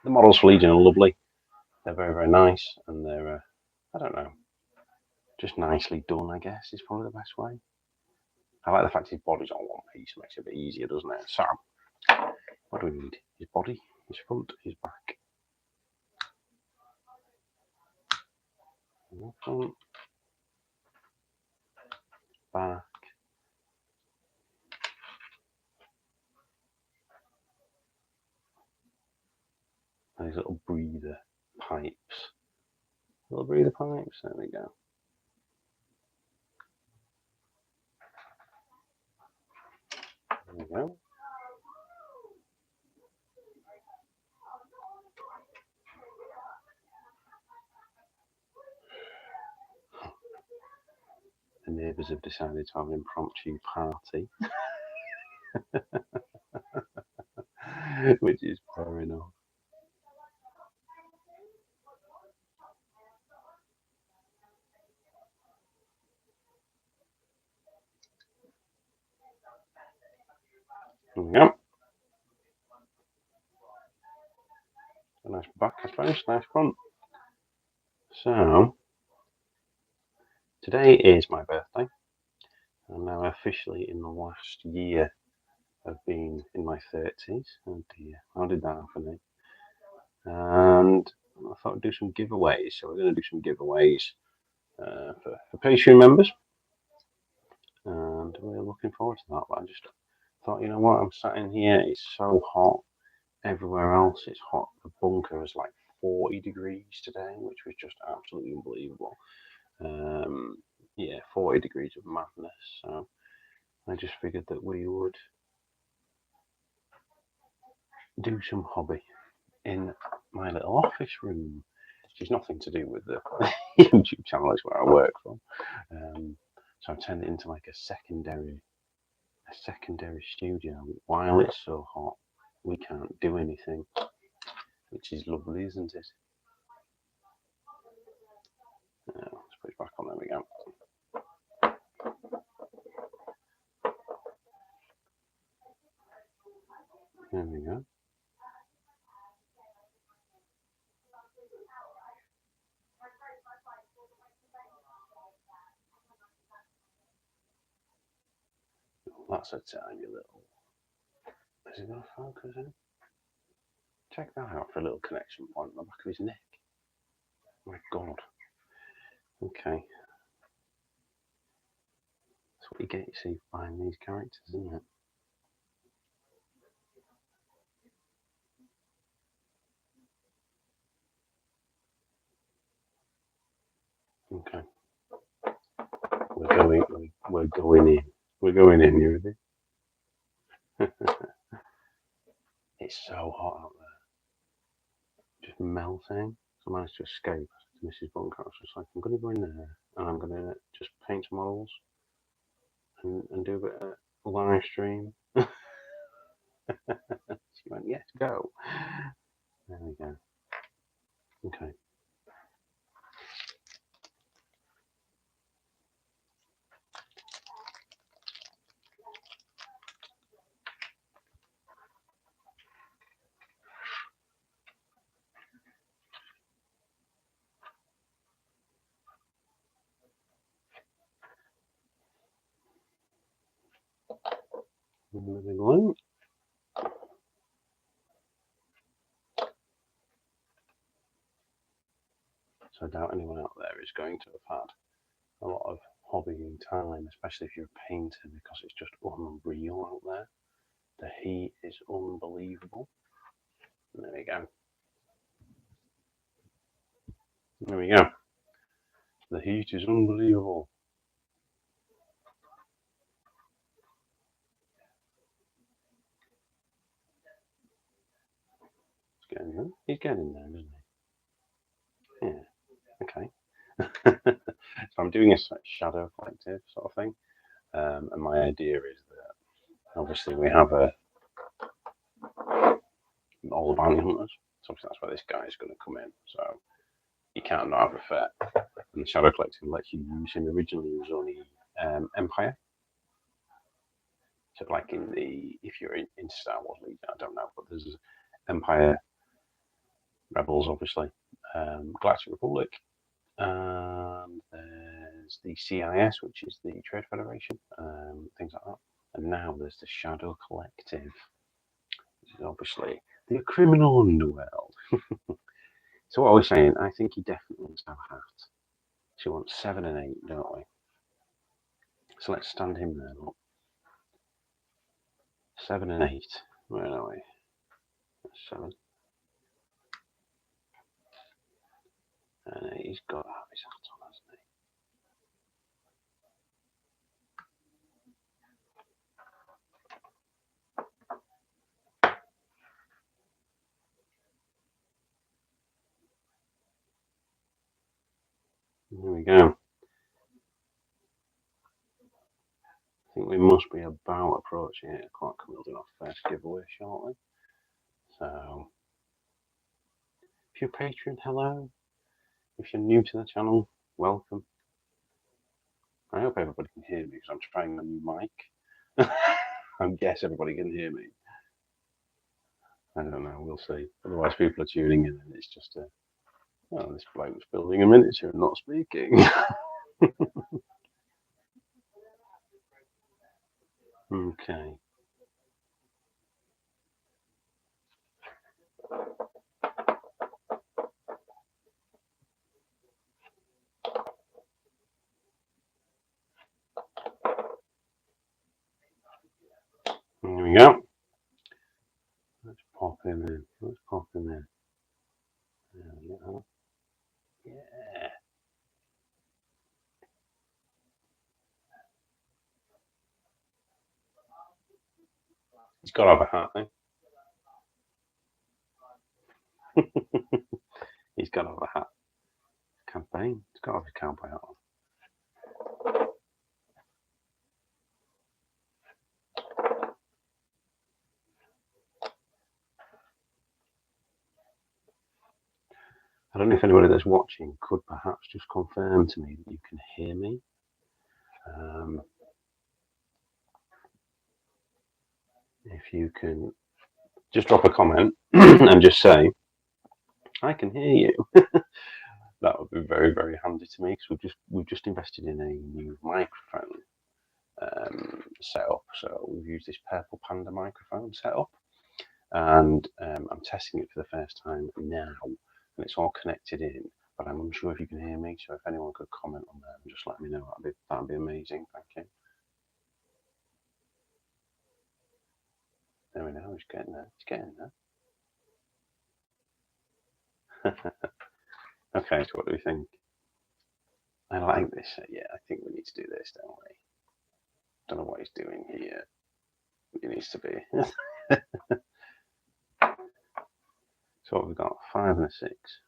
The models for Legion are lovely. They're very, very nice, and they're, I don't know, just nicely done, I guess, is probably the best way. I like the fact his body's on one piece, makes it a bit easier, doesn't it? So, what do we need? His body, his front, his back. Front, back, and his little breather pipes. Little breather pipes, there we go. There we go. The neighbours have decided to have an impromptu party, which is fair enough. There we go. A nice back, I suppose, nice front. So, today is my birthday. I'm now officially in the last year of being in my 30s. Oh dear, how did that happen? And I thought I'd do some giveaways. So, we're going to do some giveaways for Patreon members. And we're looking forward to that. But I just thought, you know what, I'm sat in here, it's so hot. Everywhere else it's hot. The bunker is like 40 degrees today, which was just absolutely unbelievable. Yeah, 40 degrees of madness. So I just figured that we would do some hobby in my little office room, which is nothing to do with the YouTube channel. It's where I work from. So I've turned it into like a secondary studio. While it's so hot, we can't do anything, which is lovely, isn't it? Let's put it back on. There we go. There we go. That's a tiny little. Is it going to focus in? Check that out for a little connection point on the back of his neck. My God. Okay. That's what you get, you see, buying these characters, isn't it? Okay. We're going in. We're going in, you ready? It's so hot out there. Just melting. So I managed to escape to Mrs. Bunker. I was just like, I'm going to go in there and I'm going to just paint some models and do a bit of live stream. She went, yes, go. There we go. Okay. Moving on. So I doubt anyone out there is going to have had a lot of hobbying time, especially if you're a painter, because it's just unreal out there. The heat is unbelievable. There we go. There we go. The heat is unbelievable. He's getting there, isn't he? Yeah. Okay. So I'm doing a shadow collective sort of thing, and my idea is that obviously we have all the bounty hunters. So obviously that's where this guy is going to come in. So you can't not have a fit. And the shadow collective lets you use him. Originally, it was only Empire. So like in the if you're in Star Wars Legion, I don't know, but there's Empire Rebels, obviously, Galactic Republic, and there's the CIS, which is the Trade Federation, things like that. And now there's the Shadow Collective, which is obviously the criminal underworld. So what are we saying? I think he definitely wants to have a hat. So we want 7 and 8, don't we? So let's stand him there. Look. 7 and 8. Where are we? 7. And he's got to have his hat on, hasn't he? Here we go. I think we must be about approaching 8 o'clock. We'll do our first giveaway shortly. So, if you're a patron, hello. If you're new to the channel, welcome. I hope everybody can hear me because I'm trying a new mic. I guess everybody can hear me. I don't know, we'll see. Otherwise, people are tuning in and it's just a, oh, this bloke's building a miniature and not speaking. Okay. Here we go. Let's pop him in. Let's pop him in. There we go. Yeah. He's got to have a hat, eh? He's got to have a hat. Campaign. He's got to have a cowboy hat on. I don't know if anybody that's watching could perhaps just confirm to me that you can hear me. If you can just drop a comment and just say, I can hear you. That would be very, very handy to me because we've just invested in a new microphone setup. So we've used this Purple Panda microphone setup, and I'm testing it for the first time now, and it's all connected in. But I'm unsure if you can hear me. So if anyone could comment on that and just let me know, that'd be amazing. Thank you. There we go. He's getting there. He's getting there. Okay. So what do we think? I like this. Yeah, I think we need to do this, don't we? Don't know what he's doing here. He needs to be. So we've got 5 and a 6.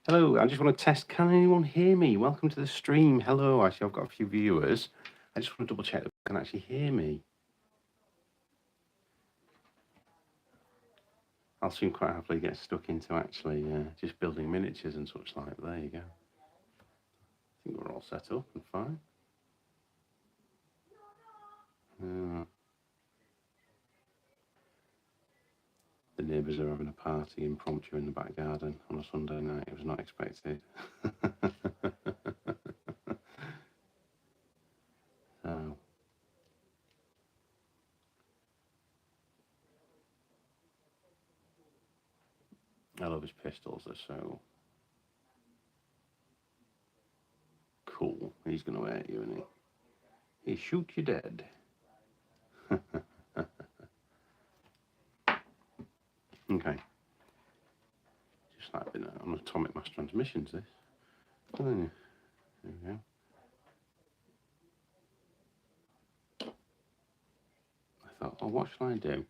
Hello, I just want to test, can anyone hear me? Welcome to the stream. Hello, actually I've got a few viewers. I just want to double check that you can actually hear me. I'll soon quite happily get stuck into actually just building miniatures and such like. There you go. I think we're all set up and fine. The neighbours are having a party impromptu in the back garden on a Sunday night. It was not expected. So, I love his pistols. They're so cool. He's going to hurt you, isn't he? He shoot you dead. Okay. Just like on atomic mass transmissions, this. Oh, there we go. I thought, oh, what shall I do?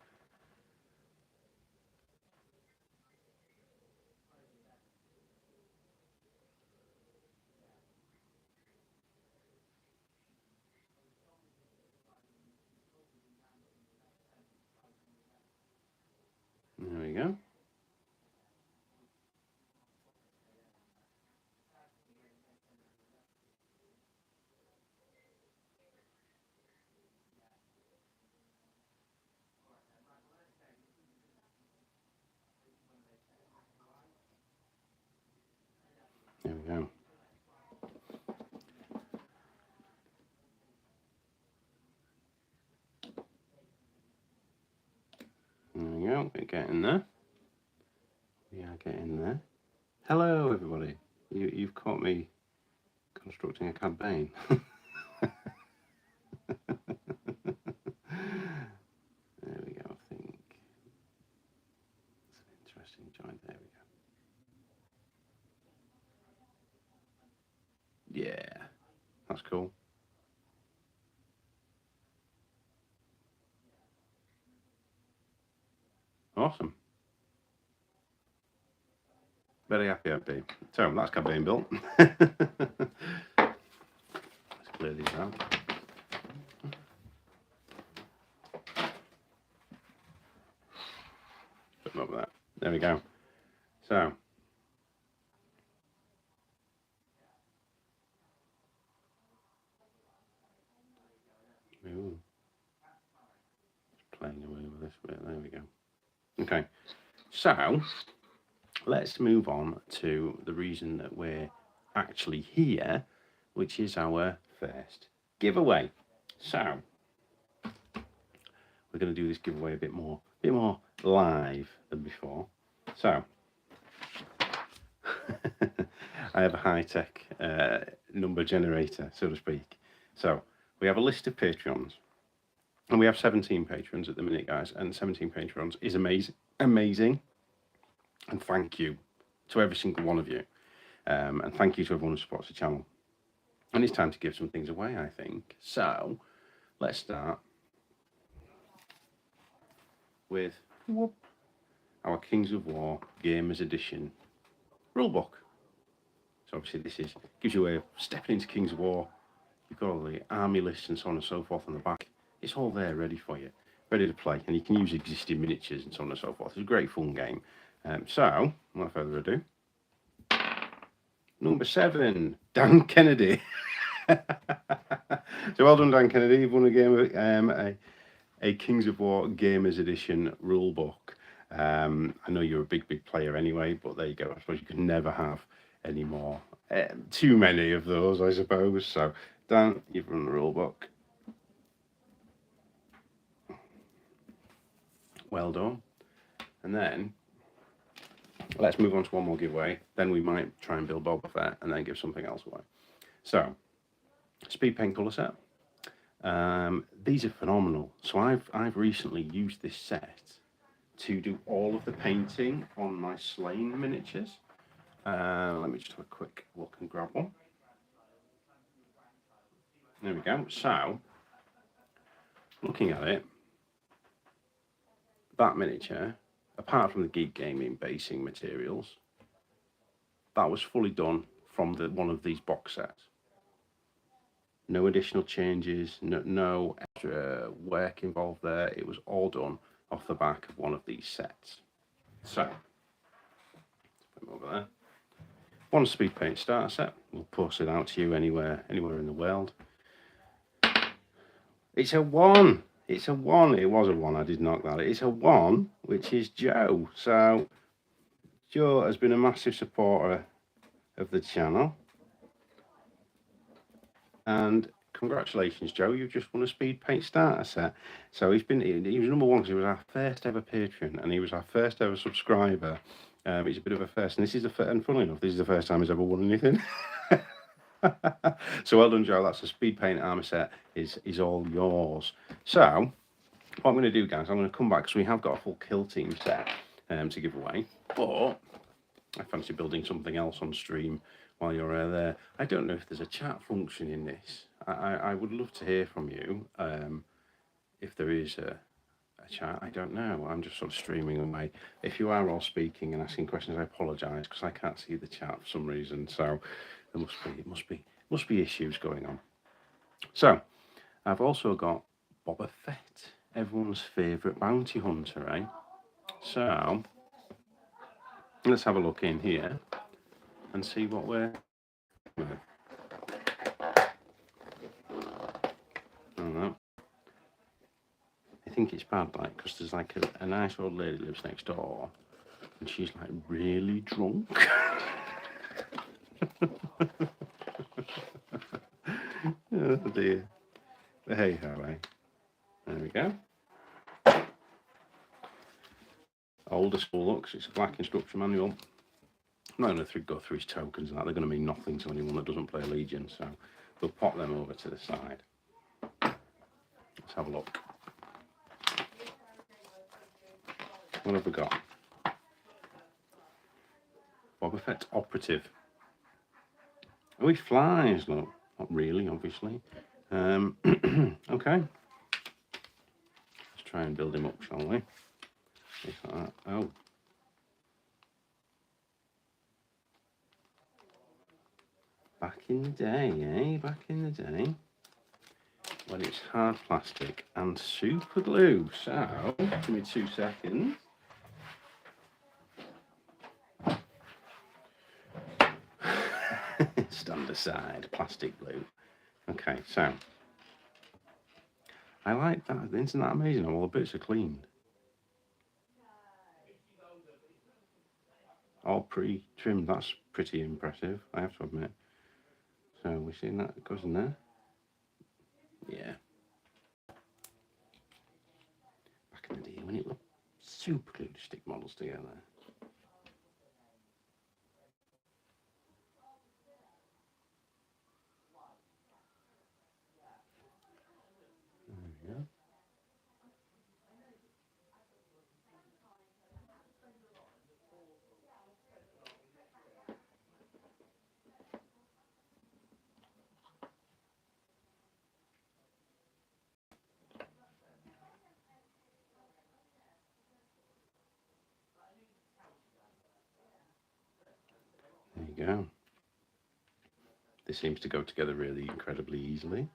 There we go. There we go. We're getting there. We are getting there. Hello, everybody. You've caught me constructing a campaign. There we go. I think it's an interesting joint. There we go. Yeah, that's cool. Awesome. Very happy I'd be. So that's campaign built. Let's clear these out. Put them over there. There we go. So ooh. Just playing away with this bit. There we go. Okay. So let's move on to the reason that we're actually here, which is our first giveaway. So we're going to do this giveaway a bit more live than before. So I have a high-tech number generator, so to speak. So we have a list of Patreons, and we have 17 patrons at the minute, guys. And 17 patrons is amazing. And thank you to every single one of you. And thank you to everyone who supports the channel. And it's time to give some things away, I think. So let's start with our Kings of War Gamers Edition rulebook. So obviously this gives you a way of stepping into Kings of War. You've got all the army lists and so on and so forth on the back. It's all there ready for you, ready to play. And you can use existing miniatures and so on and so forth. It's a great fun game. So, without further ado, number 7, Dan Kennedy. So well done, Dan Kennedy. You've won a game of a Kings of War Gamers Edition rulebook. I know you're a big player anyway, but there you go. I suppose you can never have any more. Too many of those, I suppose. So, Dan, you've run the rulebook. Well done. And then let's move on to one more giveaway. Then we might try and build Boba Fett and then give something else away. So, Speedpaint colour set. These are phenomenal. So I've recently used this set to do all of the painting on my Slain miniatures. Let me just have a quick look and grab one. There we go. So, looking at it, that miniature, apart from the Geek Gaming basing materials, that was fully done from one of these box sets. No additional changes, no extra work involved there. It was all done off the back of one of these sets. So, put them over there. One Speedpaint starter set. We'll post it out to you anywhere in the world. It's a 1. It's a 1. It was a 1. I did knock that. It's a 1, which is Joe. So, Joe has been a massive supporter of the channel. And congratulations, Joe. You've just won a Speedpaint starter set. So he was number 1 because he was our first ever patron and he was our first ever subscriber. He's a bit of a first, and and funnily enough, this is the first time he's ever won anything. So well done, Joe. That's a Speedpaint armor set. Is all yours. So what I'm going to do, guys, I'm going to come back because we have got a full kill team set to give away. But I fancy building something else on stream while you're there. I don't know if there's a chat function in this. I would love to hear from you if there is a chat. I don't know. I'm just sort of streaming away. If you are all speaking and asking questions, I apologise because I can't see the chat for some reason. So there must be issues going on. So I've also got Boba Fett, everyone's favourite bounty hunter, eh? So let's have a look in here and see what we're with. I think it's bad, like, because there's like a nice old lady lives next door and she's like really drunk. Oh dear. But hey ho, eh? There we go. Older school looks, it's a black instruction manual. I'm not going to go through his tokens and that, they're going to mean nothing to anyone that doesn't play Legion, so we'll pop them over to the side. Let's have a look. What have we got? Boba Fett Operative. Oh, he flies, look. Not really, obviously. Okay. Let's try and build him up, shall we? Like that. Oh. Back in the day, eh? Back in the day. When it's hard plastic and super glue. So, give me 2 seconds. Stand aside, plastic glue. Okay, so I like that. Isn't that amazing? All the bits are cleaned. All pre-trimmed. That's pretty impressive, I have to admit. So we're seeing that goes in there. Yeah. Back in the day when it was super glued to stick models together. There we go. There you go. This seems to go together really incredibly easily.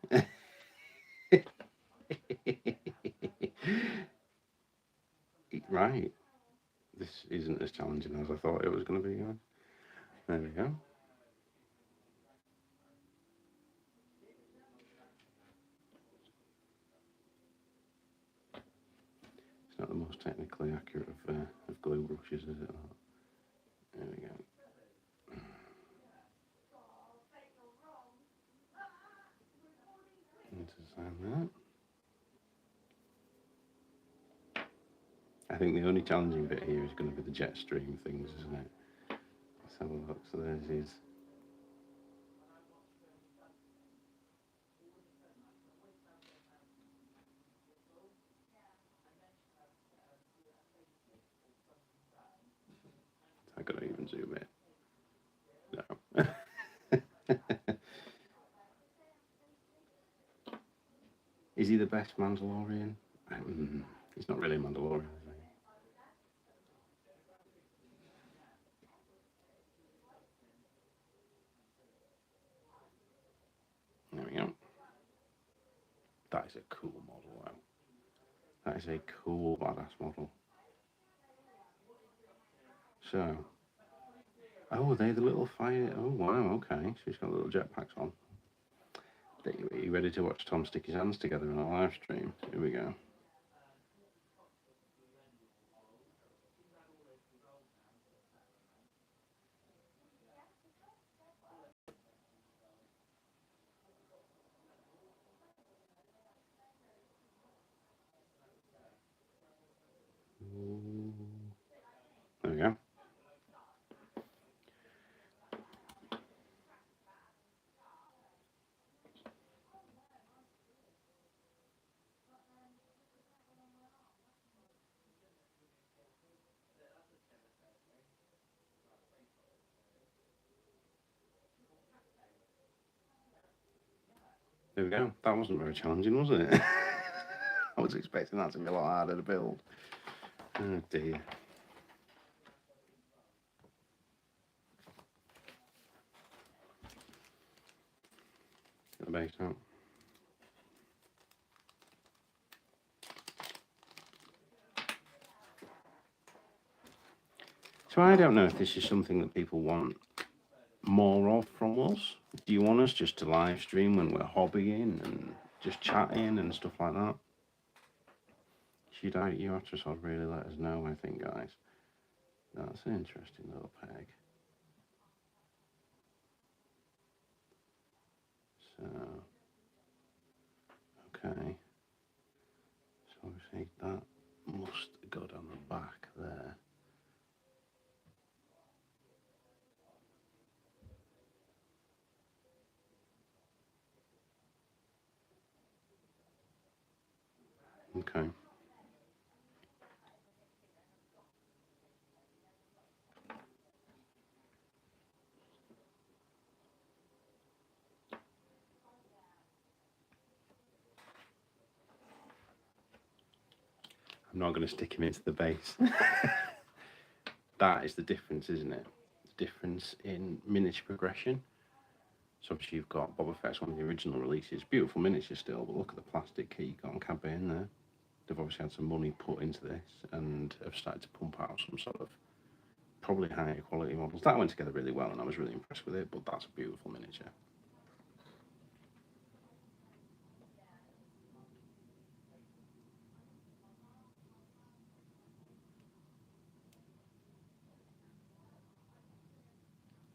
Right. This isn't as challenging as I thought it was going to be. There we go. It's not the most technically accurate of glue brushes, is it? There we go. Design that. I think the only challenging bit here is going to be the jet stream things, isn't it? Let's have a look. So there's his. I gotta even zoom in. No. Is he the best Mandalorian? He's not really a Mandalorian, is he? There we go. That is a cool model, though. That is a cool, badass model. So, oh, they're the little fire. Oh, wow, okay. So he's got little jetpacks on. Are you ready to watch Tom stick his hands together in a live stream? Here we go. There we go. There we go. That wasn't very challenging, was it? I was expecting that to be a lot harder to build. Oh dear. Get the base out. So I don't know if this is something that people want more of from us. Do you want us just to live stream when we're hobbying and just chatting and stuff like that? You have to sort of really let us know, I think, guys. That's an interesting little peg. So Okay. So obviously that must go down the back there. Okay. I'm not going to stick him into the base. That is the difference, isn't it? The difference in miniature progression. So obviously you've got Boba Fett's one of the original releases, beautiful miniature still, but look at the plastic key you've got on Cad Bane there. They've obviously had some money put into this and have started to pump out some sort of probably higher quality models. That went together really well and I was really impressed with it, but that's a beautiful miniature.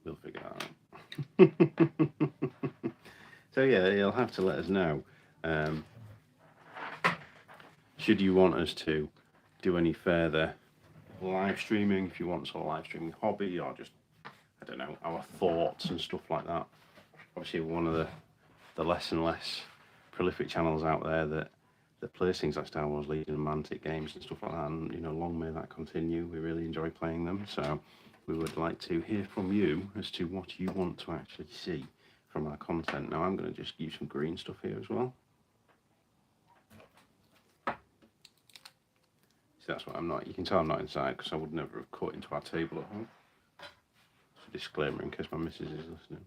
We'll figure that out. So yeah, you'll have to let us know. Should you want us to do any further live streaming, if you want sort of live streaming hobby or just, I don't know, our thoughts and stuff like that. Obviously one of the less and less prolific channels out there that plays things like Star Wars Legion and Mantic games and stuff like that, and you know, long may that continue. We really enjoy playing them, so we would like to hear from you as to what you want to actually see from our content. Now I'm going to just use some green stuff here as well. So that's what I'm not, you can tell I'm not inside because I would never have cut into our table at home. It's a disclaimer in case my missus is listening.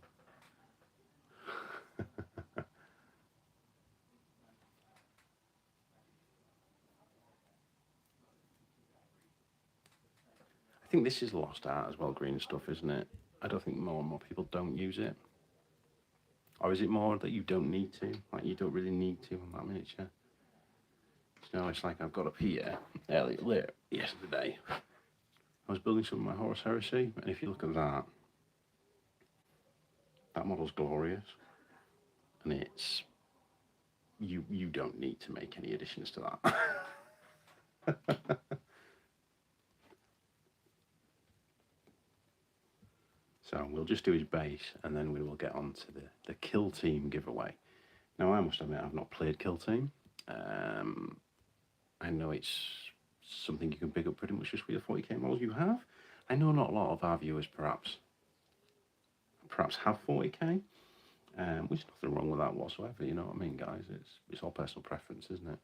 I think this is lost art as well, green stuff, isn't it? I don't think more and more people don't use it. Or is it more that you don't need to? Like, you don't really need to on that miniature? You know, it's like I've got up here, earlier yesterday. I was building some of my Horus Heresy, and if you look at that, that model's glorious. And it's, you don't need to make any additions to that. So we'll just do his base, and then we will get on to the Kill Team giveaway. Now, I must admit, I've not played Kill Team. I know it's something you can pick up pretty much just with the 40k models you have. I know not a lot of our viewers perhaps have 40k, which is nothing wrong with that whatsoever, you know what I mean, guys? It's all personal preference, isn't it?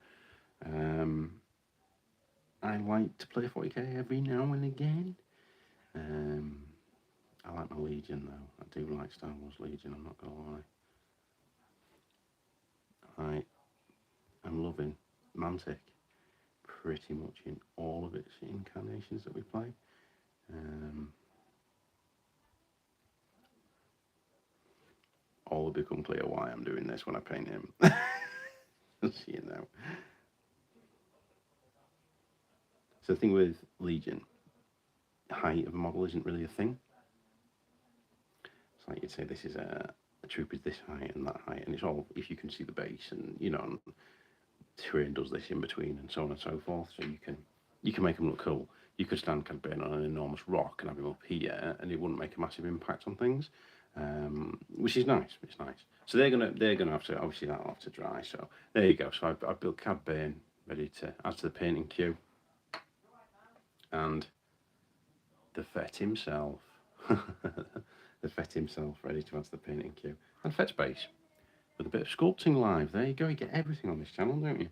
I like to play 40k every now and again. I like my Legion though. I do like Star Wars Legion, I'm not gonna lie. I'm loving Mantic pretty much in all of its incarnations that we play. All will become clear why I'm doing this when I paint him. Just so you know. So the thing with Legion, height of a model isn't really a thing. It's like you'd say this is a troop is this height and that height, and it's all if you can see the base, and you know, terrain does this in between, and so on and so forth. So you can make them look cool. You could stand Cad Bane on an enormous rock and have him up here, and it wouldn't make a massive impact on things, which is nice. It's nice. So they're gonna have to, obviously that'll have to dry. So there you go. So I've built Cad Bane ready to add to the painting queue, and the Fett himself. The Fett himself ready to add to the painting queue. And Fett's base with a bit of sculpting live. There you go, you get everything on this channel, don't you?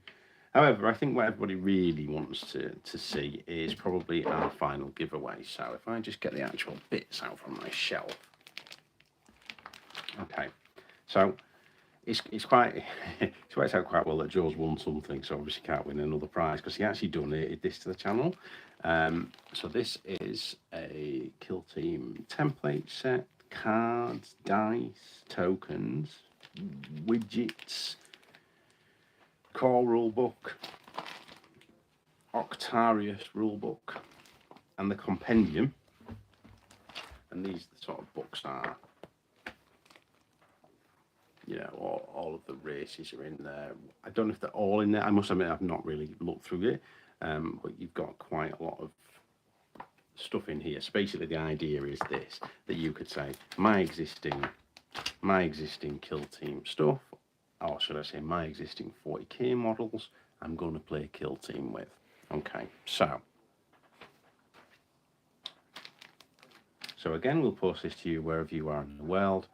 However, I think what everybody really wants to see is probably our final giveaway. So if I just get the actual bits out from my shelf. Okay, so it's quite, it's worked out quite well that Joe's won something, so obviously can't win another prize because he actually donated this to the channel. So this is a Kill Team template set, cards, dice, tokens, widgets, core rulebook, Octarius rulebook, and the compendium. And these sort of books are you know, all of the races are in there. I don't know if they're all in there. I must admit, I've not really looked through it, but you've got quite a lot of stuff in here. So basically, the idea is this: that you could say my existing kill team stuff, or should I say my existing 40k models, I'm going to play kill team with. Okay, so again, we'll post this to you wherever you are in the world,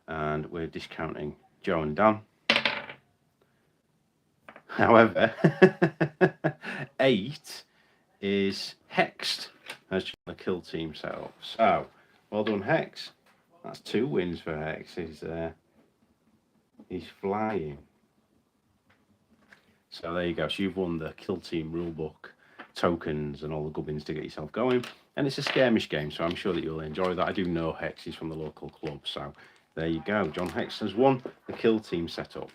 and we're discounting Joe and Dan. However, 8 is hexed as the kill team setup. So, well done, Hex. That's 2 wins for Hex. He's flying. So there you go. So you've won the kill team rulebook, tokens, and all the gubbins to get yourself going. And it's a skirmish game, so I'm sure that you'll enjoy that. I do know Hex is from the local club, so there you go. John Hex has won the kill team setup.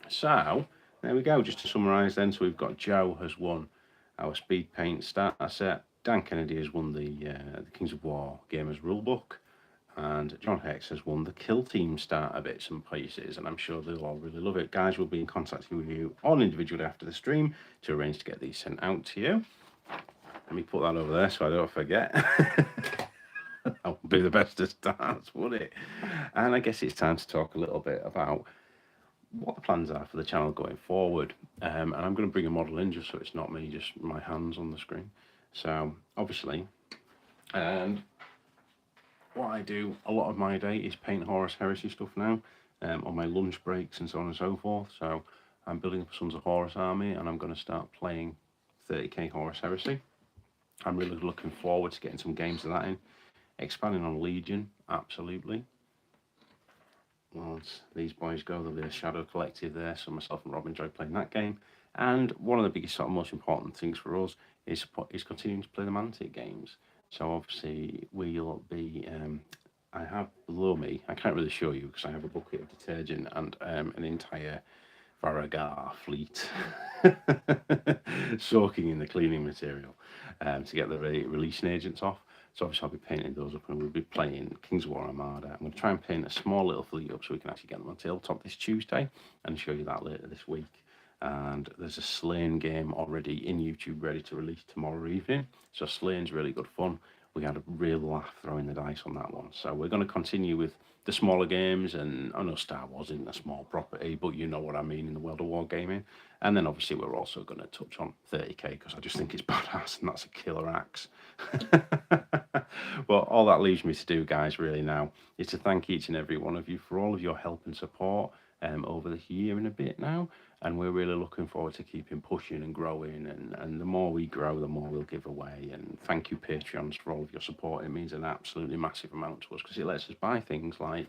So there we go. Just to summarise then, so we've got Joe has won our Speedpaint starter set. Dan Kennedy has won the Kings of War Gamers rulebook. And John Hex has won the kill team starter bits and pieces, and I'm sure they'll all really love it. Guys, we'll be in contact with you all individually after the stream to arrange to get these sent out to you. Let me put that over there so I don't forget. That would be the best of starts, would it? And I guess it's time to talk a little bit about what the plans are for the channel going forward. And I'm going to bring a model in just so it's not me, just my hands on the screen. So obviously, and what I do a lot of my day is paint Horus Heresy stuff now, on my lunch breaks and so on and so forth. So I'm building up Sons of Horus army, and I'm going to start playing 30k Horus Heresy. I'm really looking forward to getting some games of that in. Expanding on Legion, absolutely. Once these boys go, there'll be a Shadow Collective there, so myself and Rob enjoy playing that game. And one of the biggest, sort of most important things for us is continuing to play the Mantic games. So obviously we'll be, I have below me, I can't really show you because I have a bucket of detergent and an entire Varagar fleet soaking in the cleaning material to get the releasing agents off. So obviously I'll be painting those up, and we'll be playing Kings of War Armada. I'm going to try and paint a small little fleet up so we can actually get them on tabletop this Tuesday and show you that later this week. And there's a Slain game already in YouTube ready to release tomorrow evening. So Slain's really good fun. We had a real laugh throwing the dice on that one. So we're going to continue with the smaller games, and I know Star Wars isn't a small property, but you know what I mean in the world of wargaming. And then obviously we're also going to touch on 30k because I just think it's badass and that's a killer axe. Well, all that leaves me to do, guys, really now is to thank each and every one of you for all of your help and support over the year and a bit now. And we're really looking forward to keeping pushing and growing. And the more we grow, the more we'll give away. And thank you, Patreons, for all of your support. It means an absolutely massive amount to us because it lets us buy things like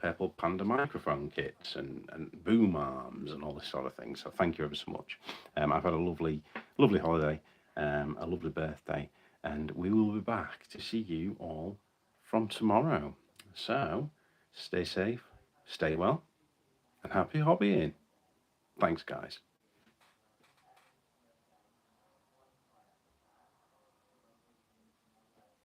Purple Panda microphone kits and boom arms and all this sort of thing. So thank you ever so much. I've had a lovely holiday, a lovely birthday, and we will be back to see you all from tomorrow. So stay safe, stay well, and happy hobbying. Thanks, guys.